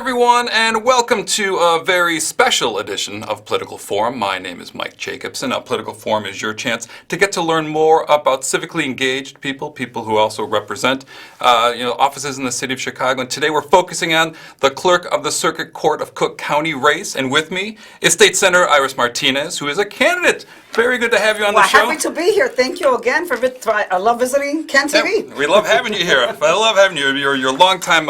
everyone, and welcome to a very special edition of Political Forum. My name is Mike Jacobson. Now, Political Forum is your chance to get to learn more about civically engaged people who also represent offices in the city of Chicago. And today we're focusing on the clerk of the Circuit Court of Cook County race. And with me is State Senator Iris Martinez, who is a candidate. Very good to have you on the show. Happy to be here. Thank you again for I love visiting Ken TV. We love having you here. I love having you. You're a longtime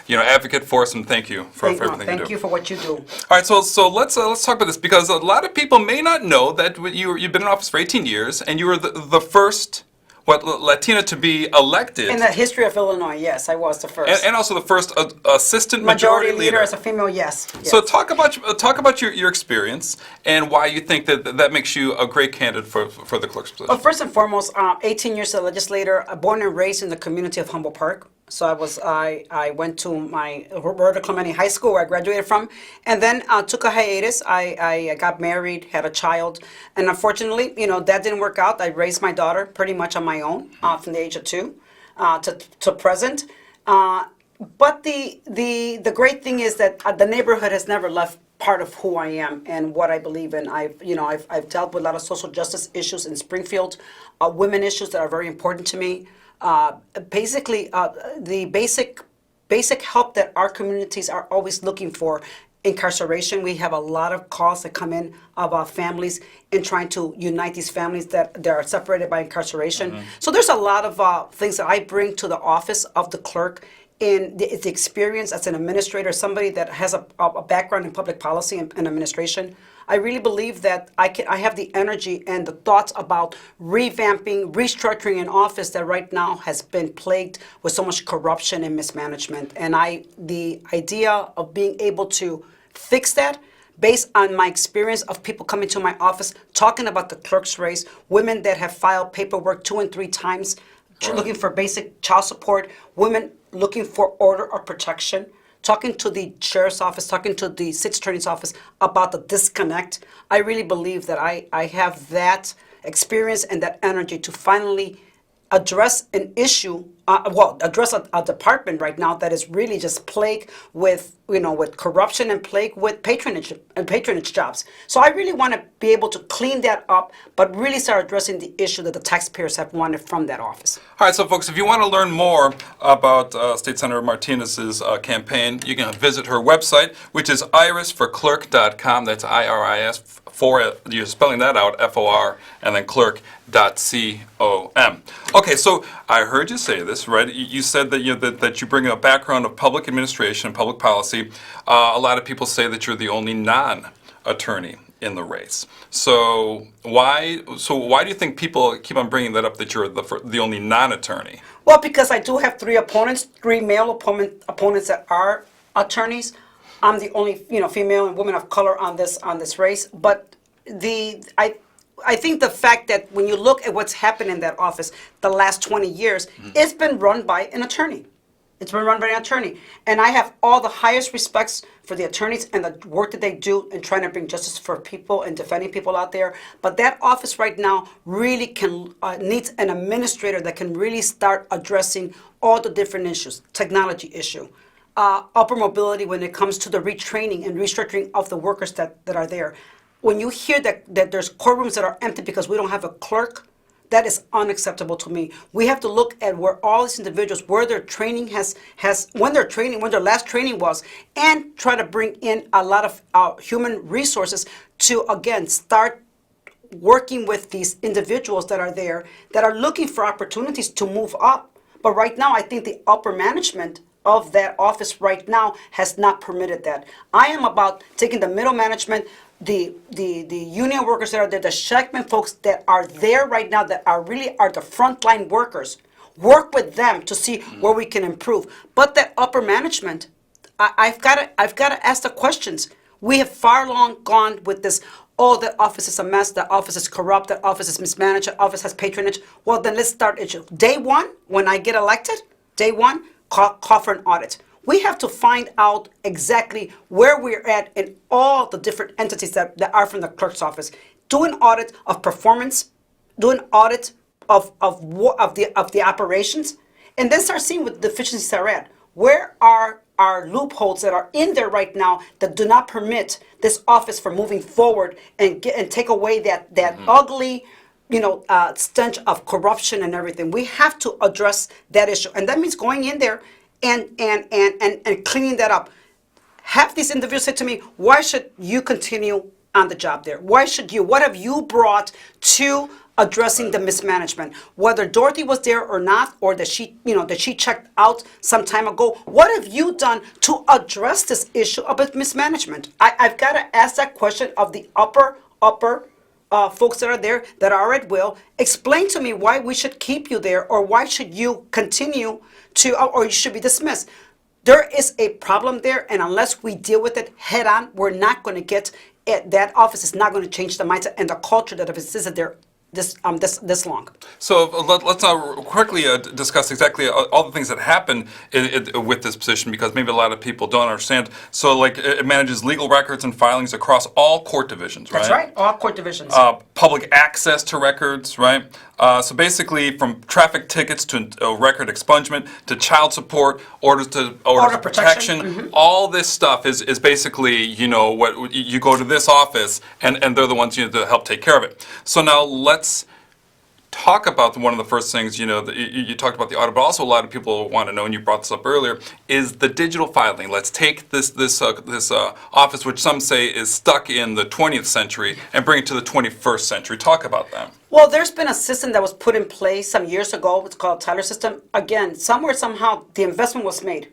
advocate for us, and thank you for everything you do. Thank you for what you do. All right, so let's talk about this, because a lot of people may not know that you've been in office for 18 years, and you were the first Latina to be elected. In the history of Illinois, yes, I was the first. And also the first assistant majority leader as a female, yes. So talk about your experience and why you think that makes you a great candidate for the clerk's position. Well, first and foremost, 18 years as a legislator, born and raised in the community of Humboldt Park. So I went to my Roberto Clemente High School, where I graduated from, and then took a hiatus. I got married, had a child, and unfortunately, that didn't work out. I raised my daughter pretty much on my own from the age of 2 to present. But the great thing is that the neighborhood has never left part of who I am and what I believe in. I've dealt with a lot of social justice issues in Springfield, women issues that are very important to me. Basically, the basic help that our communities are always looking for. Incarceration. We have a lot of calls that come in about families and trying to unite these families that are separated by incarceration. Mm-hmm. So there's a lot of things that I bring to the office of the clerk in the experience as an administrator, somebody that has a background in public policy and administration. I really believe that I have the energy and the thoughts about revamping, restructuring an office that right now has been plagued with so much corruption and mismanagement. And the idea of being able to fix that based on my experience of people coming to my office, talking about the clerk's race, women that have filed paperwork 2 and 3 times, looking for basic child support, women looking for order of protection, talking to the sheriff's office, talking to the city attorney's office about the disconnect. I really believe that I have that experience and that energy to finally address an issue, address a department right now that is really just plagued with corruption and plagued with patronage jobs. So I really want to be able to clean that up, but really start addressing the issue that the taxpayers have wanted from that office. All right, so folks, if you want to learn more about State Senator Martinez's campaign, you can visit her website, which is irisforclerk.com. That's IRIS. You're spelling that out, FOR, and then clerk.com. Okay, so I heard you say this, right? You said that that you bring a background of public administration, public policy. A lot of people say that you're the only non-attorney in the race. So why do you think people keep on bringing that up, that you're the only non-attorney? Well, because I do have 3 opponents, 3 male opponents that are attorneys. I'm the only female and woman of color on this race, but I think the fact that when you look at what's happened in that office the last 20 years, it's been run by an attorney. It's been run by an attorney, and I have all the highest respects for the attorneys and the work that they do in trying to bring justice for people and defending people out there. But that office right now really needs an administrator that can really start addressing all the different issues, technology issue. Upper mobility when it comes to the retraining and restructuring of the workers that are there. When you hear that there's courtrooms that are empty because we don't have a clerk, that is unacceptable to me. We have to look at where all these individuals, where their training when their last training was, and try to bring in a lot of human resources to, again, start working with these individuals that are there, that are looking for opportunities to move up. But right now, I think the upper management of that office right now has not permitted that. I am about taking the middle management, the union workers that are there, the Sheckman folks that are there right now that are the frontline workers. Work with them to see where we can improve. But that upper management, I've got to ask the questions. We have far long gone with this. Oh, that office is a mess. That office is corrupt. That office is mismanaged. That office has patronage. Well, then let's start issue. Day 1, when I get elected, day 1. Call for an audit. We have to find out exactly where we're at in all the different entities that are from the clerk's office. Do an audit of performance, do an audit of the operations, and then start seeing what deficiencies are at. Where are are loopholes that are in there right now that do not permit this office from moving forward and take away that ugly, stench of corruption and everything. We have to address that issue, and that means going in there and cleaning that up. Have these individuals say to me, why should you continue on the job there? Why should you? What have you brought to addressing the mismanagement? Whether Dorothy was there or not, or that she checked out some time ago, what have you done to address this issue of mismanagement? I've got to ask that question of the upper folks that are there, that are at will. Explain to me why we should keep you there, or why should you continue to, or you should be dismissed. There is a problem there, and unless we deal with it head on, we're not going to get it. That office is not going to change the mindset and the culture that have existed there this long. So let's now quickly discuss exactly all the things that happen with this position, because maybe a lot of people don't understand. So like it manages legal records and filings across all court divisions, right? That's right, all court divisions. Public access to records, right? So basically from traffic tickets to record expungement to child support, orders of protection, all this stuff is basically, what you go to this office and they're the ones to help take care of it. So now let's talk about one of the first things, you talked about the audit, but also a lot of people want to know, and you brought this up earlier, is the digital filing. Let's take this office, which some say is stuck in the 20th century, and bring it to the 21st century. Talk about that. Well, there's been a system that was put in place some years ago. It's called Tyler system. Again, somehow, the investment was made.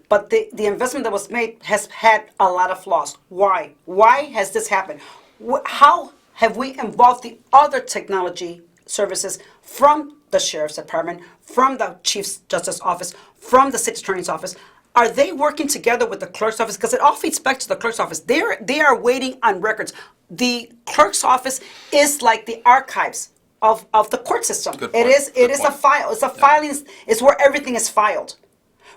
But the investment that was made has had a lot of flaws. Why? Why has this happened? How have we involved the other technology services from the Sheriff's Department, from the Chief Justice Office, from the State Attorney's Office? Are they working together with the Clerk's Office? Because it all feeds back to the Clerk's Office. They are waiting on records. The Clerk's Office is like the archives of the court system. It is a file. It's a filing. It's where everything is filed.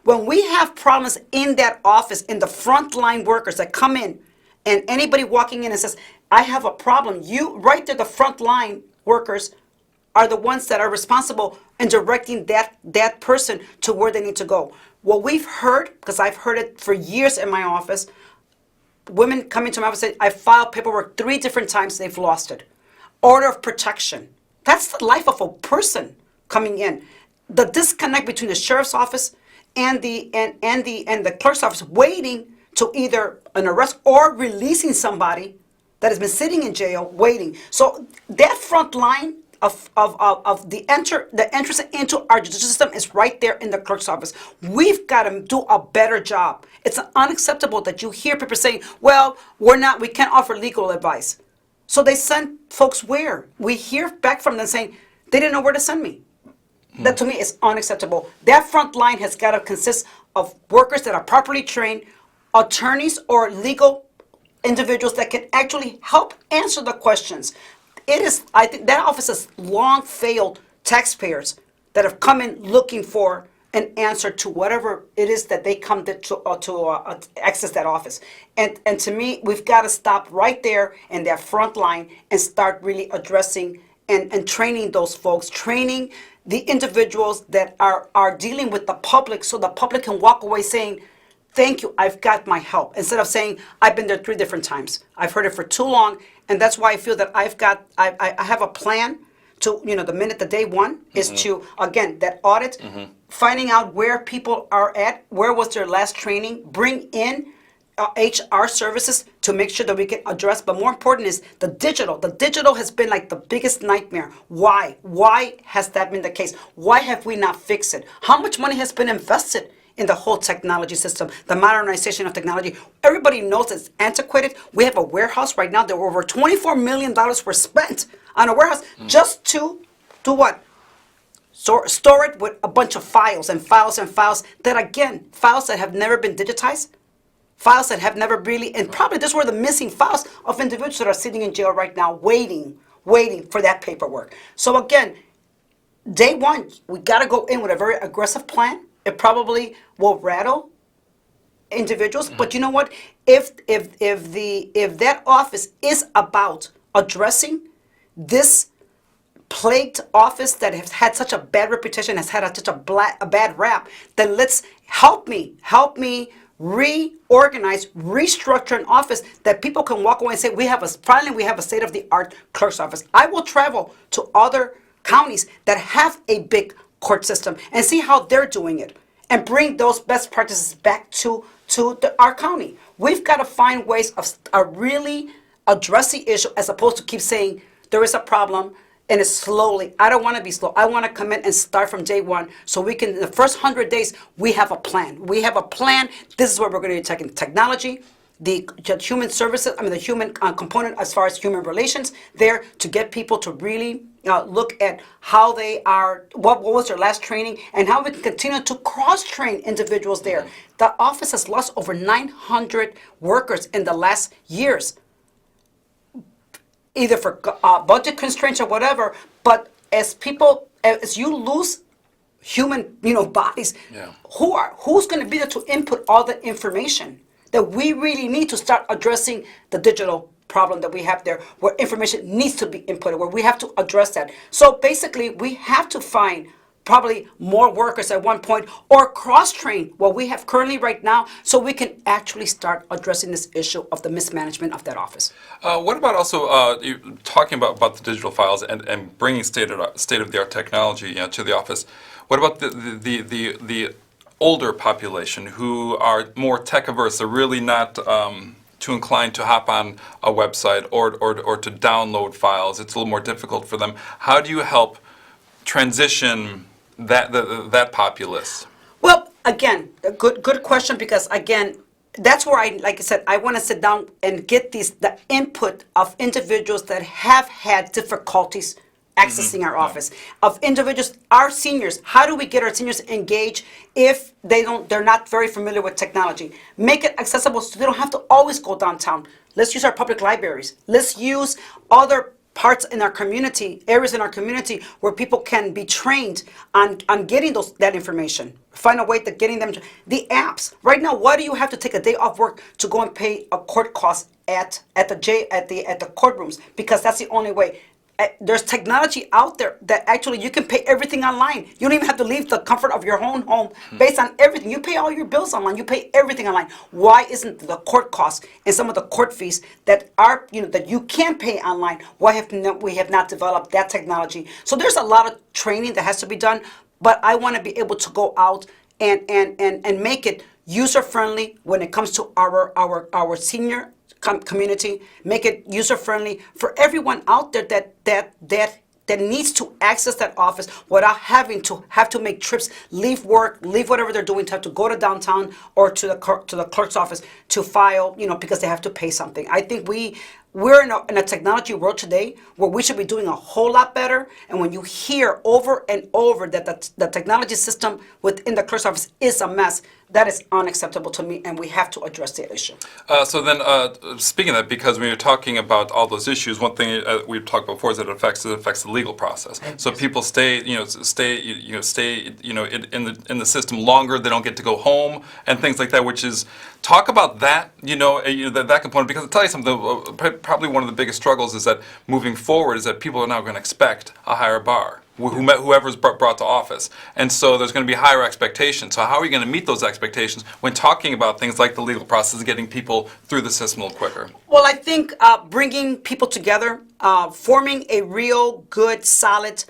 When we have problems in that office, in the frontline workers that come in, and anybody walking in and says, I have a problem, right there, the frontline workers are the ones that are responsible in directing that person to where they need to go. What we've heard, because I've heard it for years in my office, women coming to my office say, I filed paperwork 3 different times, they've lost it. Order of protection. That's the life of a person coming in. The disconnect between the sheriff's office and the clerk's office, waiting to either an arrest or releasing somebody that has been sitting in jail waiting. So that front line of the entrance into our judicial system is right there in the clerk's office. We've got to do a better job. It's unacceptable that you hear people saying, well, we can't offer legal advice. So they send folks where? We hear back from them saying, they didn't know where to send me. That to me is unacceptable. That front line has got to consist of workers that are properly trained, attorneys or legal individuals that can actually help answer the questions. I think that office has long failed taxpayers that have come in looking for an answer to whatever it is that they come to access that office. And to me, we've got to stop right there in that front line and start really addressing and training those folks, training the individuals that are dealing with the public, so the public can walk away saying, thank you, I've got my help. Instead of saying, I've been there 3 different times. I've heard it for too long, and that's why I feel that I have a plan to, the day one is to, again, that audit, finding out where people are at, where was their last training, bring in HR services to make sure that we can address, but more important is the digital. The digital has been like the biggest nightmare. Why? Why has that been the case? Why have we not fixed it? How much money has been invested in the whole technology system, the modernization of technology? Everybody knows it's antiquated. We have a warehouse right now. There were over $24 million were spent on a warehouse just to do what? Store it with a bunch of files and files and files that, again, files that have never been digitized, files that have never really, and probably these were the missing files of individuals that are sitting in jail right now waiting for that paperwork. So again, day one, we got to go in with a very aggressive plan. It probably will rattle individuals, but you know what? If that office is about addressing this plagued office that has had such a bad reputation, has had such a bad rap, then let's help me reorganize, restructure an office that people can walk away and say, finally we have a state-of-the-art clerk's office. I will travel to other counties that have a big court system and see how they're doing it and bring those best practices back to our county. We've got to find ways of really address the issue as opposed to keep saying there is a problem and it's slowly. I don't want to be slow. I want to come in and start from day one so we can, in the first 100 days, we have a plan. We have a plan. This is where we're going to be taking technology, the human services, the human component as far as human relations there to get people to really look at how they are, what was their last training, and how we can continue to cross-train individuals there. The office has lost over 900 workers in the last years, either for budget constraints or whatever, but as you lose human, bodies, who's going to be there to input all the information that we really need to start addressing the digital problem that we have there, where information needs to be inputted, where we have to address that. So basically, we have to find probably more workers at one point or cross-train what we have currently right now so we can actually start addressing this issue of the mismanagement of that office. What about also talking about the digital files and bringing state-of-the-art technology to the office? What about the older population who are more tech-averse? They're really not too inclined to hop on a website or to download files. It's a little more difficult for them. How do you help transition that populace? Well, again, a good question, because again, that's where like I said, I want to sit down and get the input of individuals that have had difficulties accessing our office, of individuals, our seniors. How do we get our seniors engaged if they're not very familiar with technology? Make it accessible so they don't have to always go downtown. Let's use our public libraries. Let's use other parts in our community, areas in our community where people can be trained on getting that information. Find a way to getting them the apps. Right now, why do you have to take a day off work to go and pay a court cost at the courtrooms? Because that's the only way. There's technology out there that actually you can pay everything online. You don't even have to leave the comfort of your own home based on everything. You pay all your bills online. You pay everything online. Why isn't the court costs and some of the court fees that are, that you can pay online, why we have not developed that technology? So there's a lot of training that has to be done, but I want to be able to go out and make it user-friendly when it comes to our senior community, make it user-friendly for everyone out there that needs to access that office without having to make trips, leave work, leave whatever they're doing, to have to go to downtown or to the clerk's office to file, because they have to pay something. I think we're in a technology world today where we should be doing a whole lot better. And when you hear over and over that the technology system within the clerk's office is a mess, that is unacceptable to me, and we have to address the issue. So then, speaking of that, because when you're talking about all those issues, one thing we've talked about before is that it affects the legal process. So people stay in the system longer. They don't get to go home and things like that. Which is, talk about that, that component. Because I'll tell you something. Probably one of the biggest struggles is that moving forward is that people are now going to expect a higher bar. Whoever's brought to office. And so there's going to be higher expectations. So how are you going to meet those expectations when talking about things like the legal process, getting people through the system a little quicker? Well, I think bringing people together, forming a real good, solid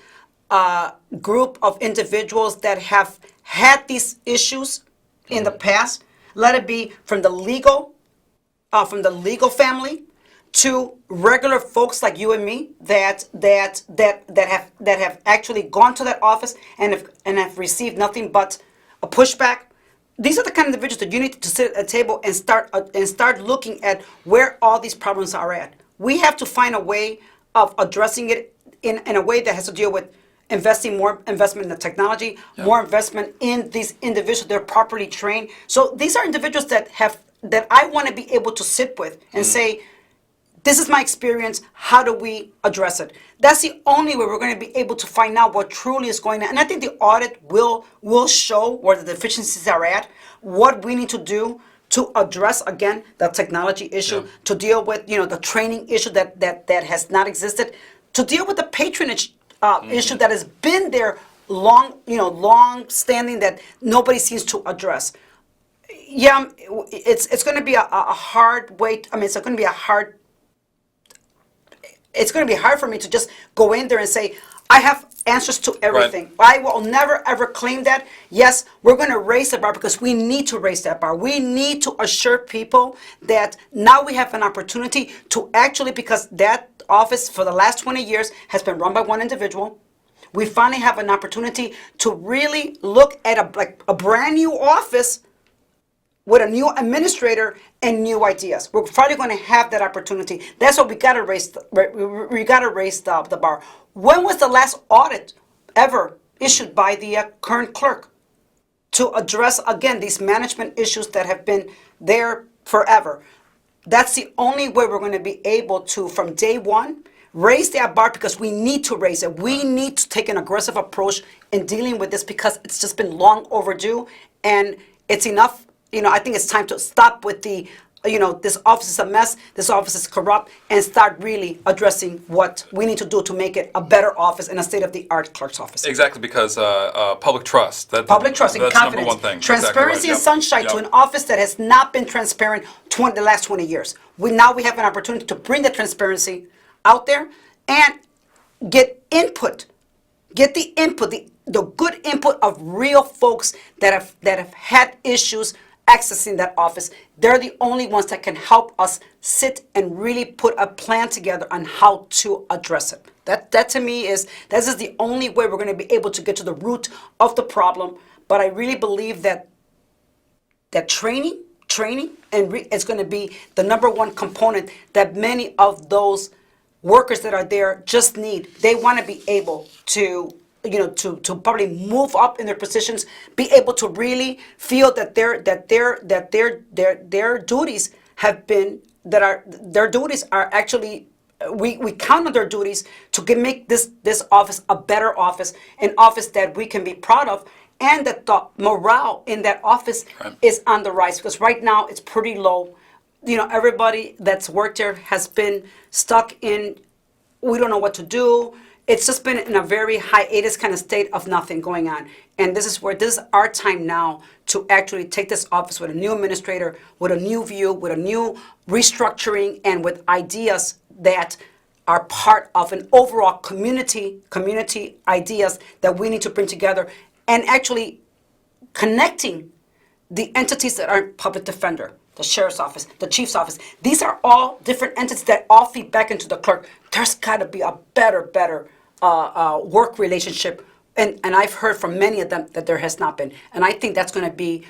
group of individuals that have had these issues in the past, let it be from the legal family to regular folks like you and me that have actually gone to that office and have received nothing but a pushback. These are the kind of individuals that you need to sit at a table and start looking at where all these problems are at. We have to find a way of addressing it in a way that has to deal with more investment in the technology, more investment in these individuals that are properly trained. So these are individuals that I want to be able to sit with and say, this is my experience. How do we address it? That's the only way we're going to be able to find out what truly is going on. And I think the audit will show where the deficiencies are at, what we need to do to address, again, the technology issue, to deal with, the training issue that has not existed, to deal with the patronage issue that has been there long standing that nobody seems to address. Yeah, it's going to be a hard wait. I mean, it's going to be a hard. It's going to be hard for me to just go in there and say I have answers to everything. I will never ever claim that. Yes, we're going to raise the bar because we need to raise that bar. We need to assure people that now we have an opportunity to actually, because that office for the last 20 years has been run by one individual. We finally have an opportunity to really look at a brand new office with a new administrator and new ideas. We're finally going to have that opportunity. That's what we got to raise. We got to raise the bar. When was the last audit ever issued by the current clerk to address again these management issues that have been there forever? That's the only way we're going to be able to, from day one, raise that bar, because we need to raise it. We need to take an aggressive approach in dealing with this because it's just been long overdue, and it's enough. I think it's time to stop with the, this office is a mess, this office is corrupt, and start really addressing what we need to do to make it a better office and a state-of-the-art clerk's office. Exactly, because public trust. Public trust and that's confidence. Number one thing. Transparency Exactly right. and sunshine to an office that has not been transparent the last 20 years. Now we have an opportunity to bring the transparency out there and get input. Get the input, the good input of real folks that have had issues accessing that office. They're the only ones that can help us sit and really put a plan together on how to address it. That to me is the only way we're going to be able to get to the root of the problem. But I really believe that training is going to be the number one component that many of those workers that are there just need. They want to be able to probably move up in their positions, be able to really feel that their duties have been, their duties are actually, we count on their duties to make this office a better office, an office that we can be proud of, and that the morale in that office is on the rise, because right now it's pretty low. Everybody that's worked there has been stuck in, we don't know what to do. It's just been in a very hiatus kind of state of nothing going on. And this is our time now to actually take this office with a new administrator, with a new view, with a new restructuring, and with ideas that are part of an overall community ideas that we need to bring together, and actually connecting the entities that aren't public defender, the sheriff's office, the chief's office. These are all different entities that all feed back into the clerk. There's got to be a better work relationship, and I've heard from many of them that there has not been. And I think that's going to be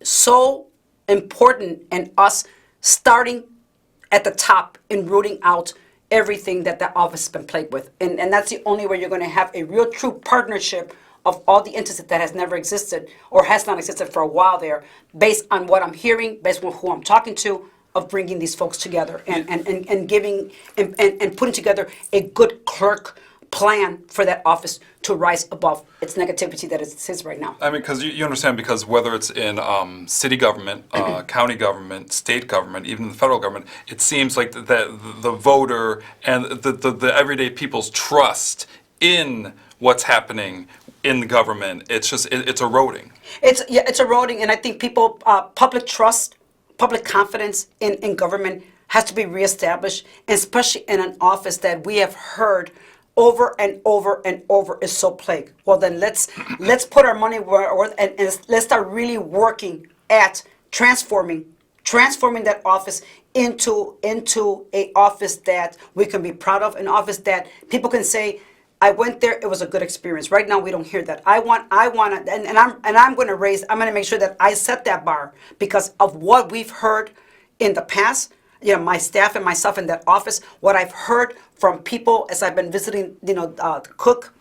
so important in us starting at the top and rooting out everything that office has been plagued with. And that's the only way you're going to have a real true partnership of all the entities that has never existed or has not existed for a while there, based on what I'm hearing, based on who I'm talking to, of bringing these folks together and giving and putting together a good clerk plan for that office to rise above its negativity that it sits right now. I mean, because you understand, because whether it's in city government, county government, state government, even the federal government, it seems like the voter and the everyday people's trust in what's happening in the government, it's eroding. It's eroding, and I think people, public trust, public confidence in government has to be reestablished, and especially in an office that we have heard over and over and over is so plagued. Well, then let's put our money where worth, and let's start really working at transforming that office into a office that we can be proud of, an office that people can say, I went there, it was a good experience. Right now we don't hear that. I'm going to make sure that I set that bar because of what we've heard in the past. My staff and myself in that office, what I've heard from people as I've been visiting, Cook,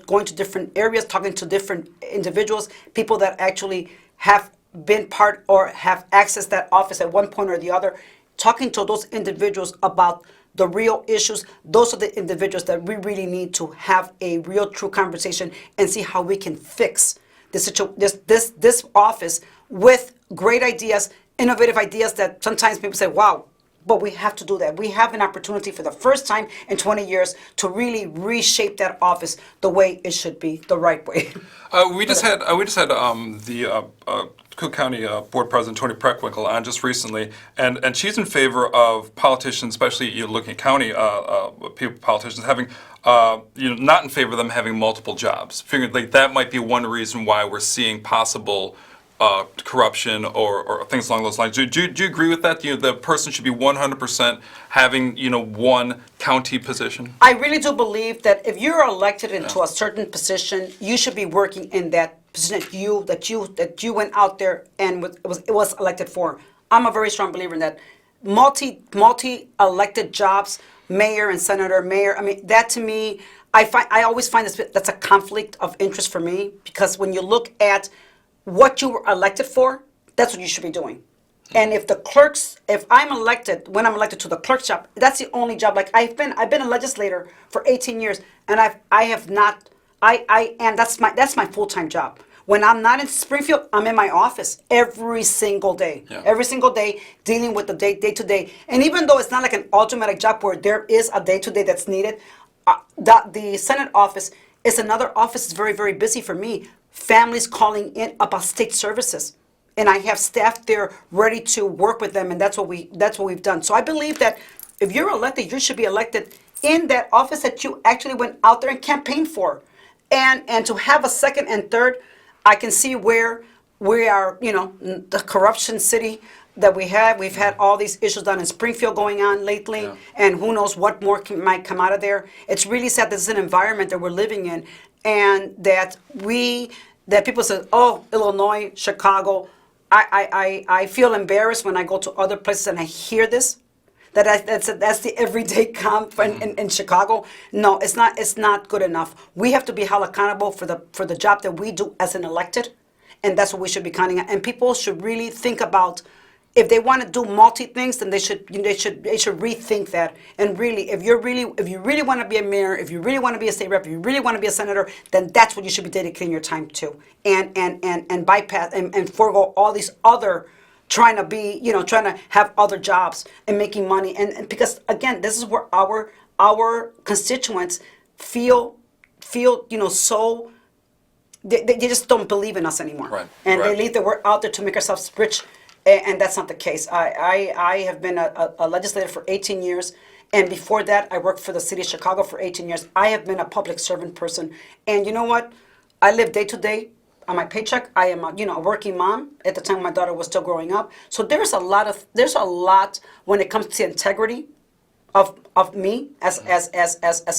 going to different areas, talking to different individuals, people that actually have been part or have accessed that office at one point or the other, talking to those individuals about the real issues. Those are the individuals that we really need to have a real true conversation and see how we can fix this office with great ideas, innovative ideas that sometimes people say, wow, but we have to do that. We have an opportunity for the first time in 20 years to really reshape that office the way it should be, the right way. We just had the Cook County Board President Tony Preckwinkle on just recently, and she's in favor of politicians, especially looking at county politicians, having not in favor of them having multiple jobs. Figured like that might be one reason why we're seeing possible corruption or things along those lines. Do you agree with that? The person should be 100% having one county position. I really do believe that if you're elected into a certain position, you should be working in that position that you went out there and was elected for. I'm a very strong believer in that. Multi elected jobs, mayor and senator, mayor. I mean, that to me, I always find that's a conflict of interest for me, because when you look at what you were elected for, that's what you should be doing. And if I'm elected, when I'm elected to the clerk's job, that's the only job. Like I've been a legislator for 18 years, and that's my full-time job. When I'm not in Springfield, I'm in my office every single day. Yeah. Every single day, dealing with the day-to-day. And even though it's not like an automatic job where there is a day-to-day that's needed, the Senate office is another office that's very, very busy for me. Families calling in about state services, and I have staff there ready to work with them, and that's what we've done. So I believe that if you're elected, you should be elected in that office that you actually went out there and campaigned for, and to have a second and third, I can see where we are, the corruption city that we have. We've had all these issues down in Springfield going on lately, and who knows what more might come out of there. It's really sad this is an environment that we're living in, and that people say, oh, Illinois, Chicago. I feel embarrassed when I go to other places and I hear this. That's the everyday comp in Chicago. No, it's not good enough. We have to be held accountable for the job that we do as an elected, and that's what we should be counting on. And people should really think about, if they want to do multi things, then they should rethink that. And really, if you really want to be a mayor, if you really want to be a state rep, if you really want to be a senator, then that's what you should be dedicating your time to. And bypass and forego all these other trying to have other jobs and making money. And because again, this is where our constituents feel so they just don't believe in us anymore. Right. And Right. they believe that we're out there to make ourselves rich. And that's not the case. I have been a legislator for 18 years, and before that, I worked for the city of Chicago for 18 years. I have been a public servant person, and you know what? I live day to day on my paycheck. I am a working mom at the time my daughter was still growing up. So there's a lot when it comes to integrity of me as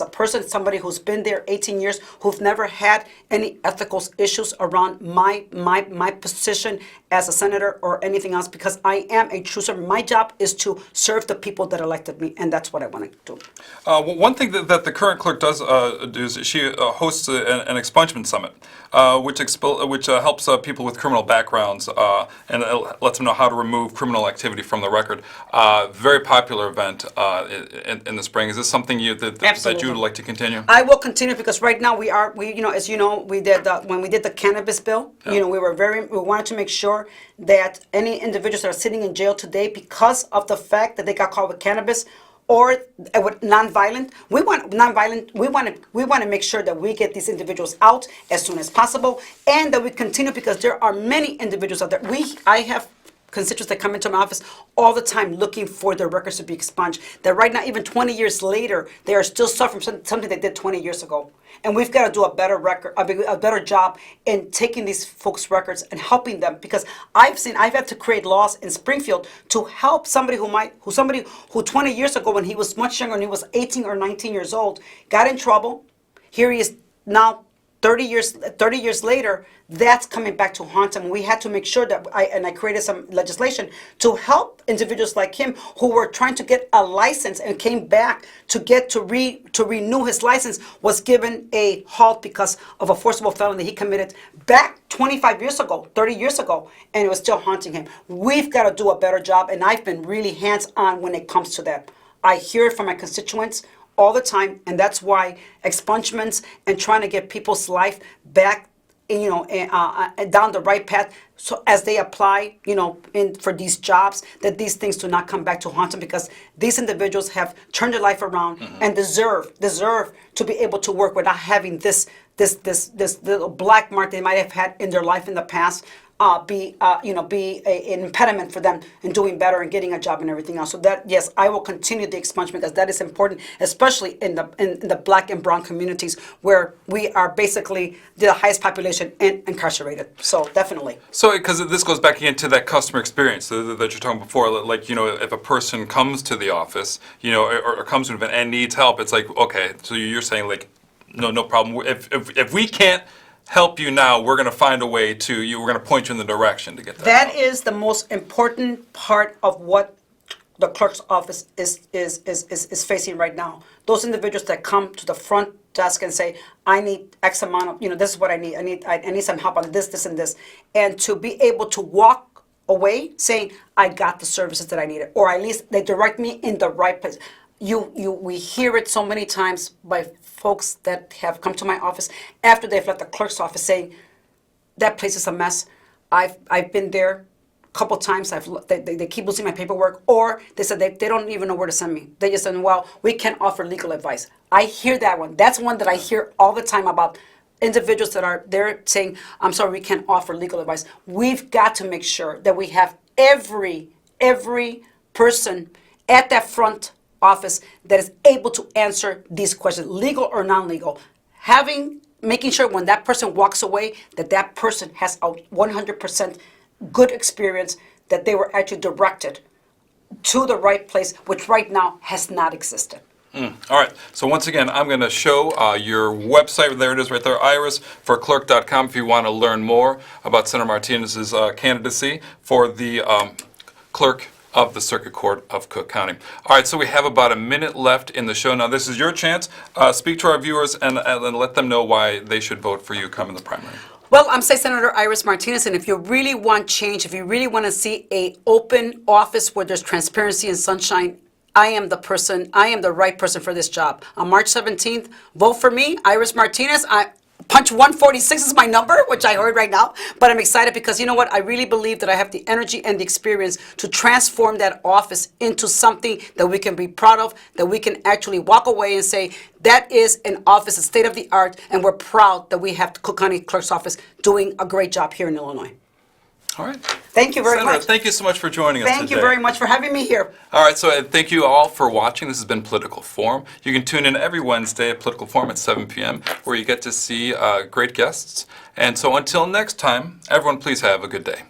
a person, somebody who's been there 18 years, who've never had any ethical issues around my position as a senator or anything else, because I am a true servant. My job is to serve the people that elected me, and that's what I want to do. One thing that the current clerk does do is she hosts an expungement summit, which helps people with criminal backgrounds and lets them know how to remove criminal activity from the record. Very popular event in the spring. Is this something that you would like to continue? I will continue, because right now we as you know, we did when we did the cannabis bill. Yeah. We wanted to make sure that any individuals that are sitting in jail today because of the fact that they got caught with cannabis or with nonviolent, we want to make sure that we get these individuals out as soon as possible, and that we continue, because there are many individuals out there. I have constituents that come into my office all the time looking for their records to be expunged, that right now, even 20 years later, they are still suffering from something they did 20 years ago. And we've got to do a better job in taking these folks' records and helping them, because I've had to create laws in Springfield to help somebody who 20 years ago, when he was much younger, and he was 18 or 19 years old, got in trouble. Here he is now 30 years later, that's coming back to haunt him. We had to make sure that I created some legislation to help individuals like him who were trying to get a license and came back to renew his license, was given a halt because of a forcible felony he committed back 25 years ago, 30 years ago, and it was still haunting him. We've got to do a better job, and I've been really hands-on when it comes to that. I hear it from my constituents all the time, and that's why expungements and trying to get people's life back, down the right path, so as they apply, for these jobs, that these things do not come back to haunt them, because these individuals have turned their life around and deserve to be able to work without having this little black mark they might have had in their life in the past. be an impediment for them in doing better and getting a job and everything else. So that, yes, I will continue the expungement because that is important, especially in the Black and brown communities where we are basically the highest population incarcerated. So definitely. So, because this goes back again to that customer experience that you're talking before, like, if a person comes to the office, or comes to an event and needs help, it's like, okay, so you're saying like, no problem. If we can't help you now, we're going to find a way we're going to point you in the direction to get that. That help. is the most important part of what the clerk's office is facing right now. Those individuals that come to the front desk and say, I need X amount of, this is what I need. I need some help on this, and this. And to be able to walk away saying, I got the services that I needed, or at least they direct me in the right place. We hear it so many times by folks that have come to my office after they've left the clerk's office saying, that place is a mess. I've been there a couple times. They keep losing my paperwork, or they said they don't even know where to send me. They just said, well, we can't offer legal advice. I hear that one. That's one that I hear all the time about individuals that are there saying, I'm sorry, we can't offer legal advice. We've got to make sure that we have every person at that front office that is able to answer these questions, legal or non-legal. Making sure when that person walks away that person has a 100% good experience, that they were actually directed to the right place, which right now has not existed. All right. So once again, I'm going to show your website. There it is right there, Iris, for clerk.com, if you want to learn more about Senator Martinez's candidacy for the clerk of the Circuit Court of Cook County. All right, so we have about a minute left in the show. Now, this is your chance. Speak to our viewers and let them know why they should vote for you come in the primary. Well, I'm State Senator Iris Martinez, and if you really want change, if you really want to see an open office where there's transparency and sunshine, I am the right person for this job. On March 17th, vote for me, Iris Martinez. Punch 146 is my number, which I heard right now, but I'm excited because you know what? I really believe that I have the energy and the experience to transform that office into something that we can be proud of, that we can actually walk away and say, that is an office, a state of the art, and we're proud that we have the Cook County Clerk's Office doing a great job here in Illinois. All right. Thank you very Senator, much. thank you so much for joining us today. Thank you very much for having me here. All right, so thank you all for watching. This has been Political Forum. You can tune in every Wednesday at Political Forum at 7 p.m., where you get to see great guests. And so until next time, everyone please have a good day.